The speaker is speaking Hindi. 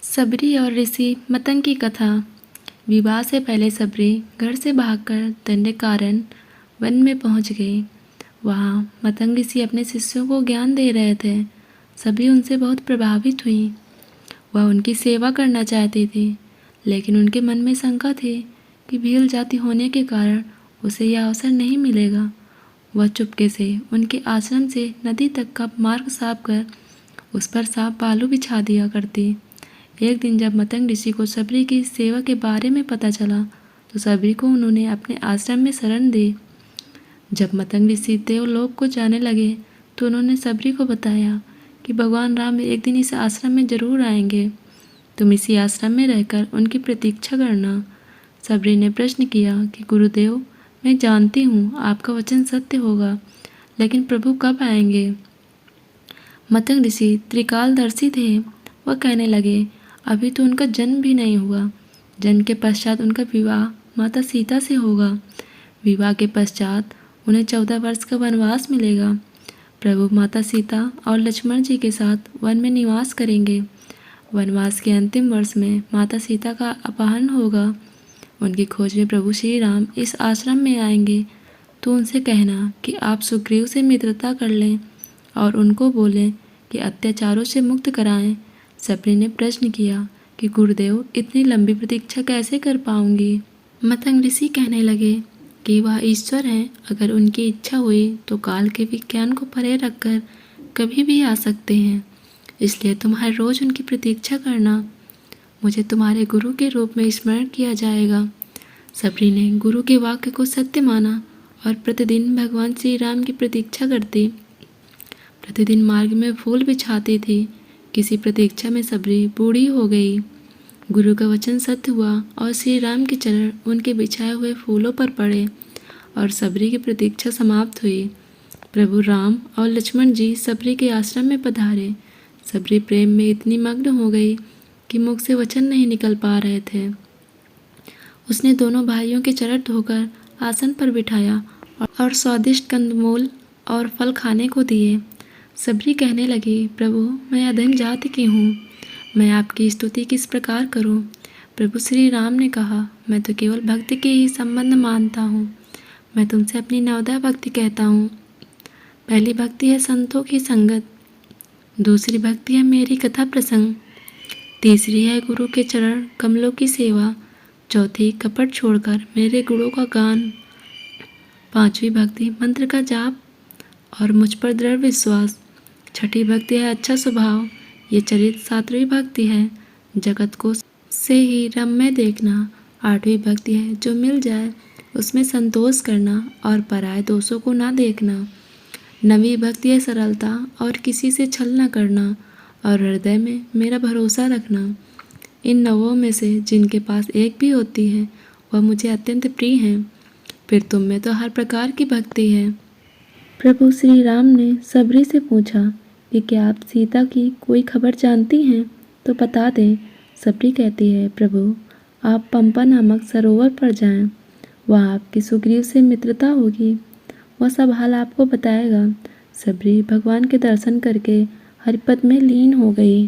सबरी और ऋषि मतंग की कथा। विवाह से पहले सबरी घर से भागकर दंडकारण्य वन में पहुंच गई। वहां मतंग ऋषि अपने शिष्यों को ज्ञान दे रहे थे। सभी उनसे बहुत प्रभावित हुई। वह उनकी सेवा करना चाहती थी, लेकिन उनके मन में शंका थी कि भील जाति होने के कारण उसे यह अवसर नहीं मिलेगा। वह चुपके से उनके आश्रम से नदी तक का मार्ग साफ कर उस पर साफ बालू बिछा दिया करती। एक दिन जब मतंग ऋषि को सबरी की सेवा के बारे में पता चला तो सबरी को उन्होंने अपने आश्रम में शरण दी। जब मतंग ऋषि देवलोक को जाने लगे तो उन्होंने सबरी को बताया कि भगवान राम एक दिन इस आश्रम में जरूर आएंगे। तुम इसी आश्रम में रहकर उनकी प्रतीक्षा करना। सबरी ने प्रश्न किया कि गुरुदेव, मैं जानती हूँ आपका वचन सत्य होगा, लेकिन प्रभु कब आएंगे? मतंग ऋषि त्रिकालदर्शी थे। वह कहने लगे, अभी तो उनका जन्म भी नहीं हुआ। जन्म के पश्चात उनका विवाह माता सीता से होगा। विवाह के पश्चात उन्हें 14 वर्ष का वनवास मिलेगा। प्रभु माता सीता और लक्ष्मण जी के साथ वन में निवास करेंगे। वनवास के अंतिम वर्ष में माता सीता का अपहरण होगा। उनकी खोज में प्रभु श्री राम इस आश्रम में आएंगे, तो उनसे कहना कि आप सुग्रीव से मित्रता कर लें और उनको बोलें कि अत्याचारों से मुक्त कराएं। सबरी ने प्रश्न किया कि गुरुदेव, इतनी लंबी प्रतीक्षा कैसे कर पाऊंगी? मतंग ऋषि कहने लगे कि वह ईश्वर हैं। अगर उनकी इच्छा हुई तो काल के विज्ञान को परे रखकर कभी भी आ सकते हैं। इसलिए तुम हर रोज उनकी प्रतीक्षा करना। मुझे तुम्हारे गुरु के रूप में स्मरण किया जाएगा। सबरी ने गुरु के वाक्य को सत्य माना और प्रतिदिन भगवान श्री राम की प्रतीक्षा करती। प्रतिदिन मार्ग में फूल बिछाती थी। किसी प्रतीक्षा में सबरी बूढ़ी हो गई। गुरु का वचन सत्य हुआ और श्री राम के चरण उनके बिछाए हुए फूलों पर पड़े और सबरी की प्रतीक्षा समाप्त हुई। प्रभु राम और लक्ष्मण जी सबरी के आश्रम में पधारे। सबरी प्रेम में इतनी मग्न हो गई कि मुख से वचन नहीं निकल पा रहे थे। उसने दोनों भाइयों के चरण धोकर आसन पर बिठाया और स्वादिष्ट कंदमूल और फल खाने को दिए। सबरी कहने लगी, प्रभु, मैं अधम जाति की हूँ। मैं आपकी स्तुति किस प्रकार करूँ? प्रभु श्री राम ने कहा, मैं तो केवल भक्ति के ही संबंध मानता हूँ। मैं तुमसे अपनी नवदा भक्ति कहता हूँ। पहली भक्ति है संतों की संगत, दूसरी भक्ति है मेरी कथा प्रसंग, तीसरी है गुरु के चरण कमलों की सेवा, चौथी कपट छोड़कर मेरे गुणों का गान, पांचवी भक्ति मंत्र का जाप और मुझ पर दृढ़ विश्वास, छठी भक्ति है अच्छा स्वभाव, ये चरित, सातवीं भक्ति है जगत को से ही रम्य देखना, आठवीं भक्ति है जो मिल जाए उसमें संतोष करना और पराये दोषों को ना देखना, नवीं भक्ति है सरलता और किसी से छल न करना और हृदय में मेरा भरोसा रखना। इन नवों में से जिनके पास एक भी होती है वह मुझे अत्यंत प्रिय है। फिर तुम में तो हर प्रकार की भक्ति है। प्रभु श्री राम ने सबरी से पूछा कि क्या आप सीता की कोई खबर जानती हैं तो बता दें। सबरी कहती है, प्रभु, आप पंपा नामक सरोवर पर जाएं। वहाँ आपकी सुग्रीव से मित्रता होगी। वह सब हाल आपको बताएगा। सबरी भगवान के दर्शन करके हरिपद में लीन हो गई।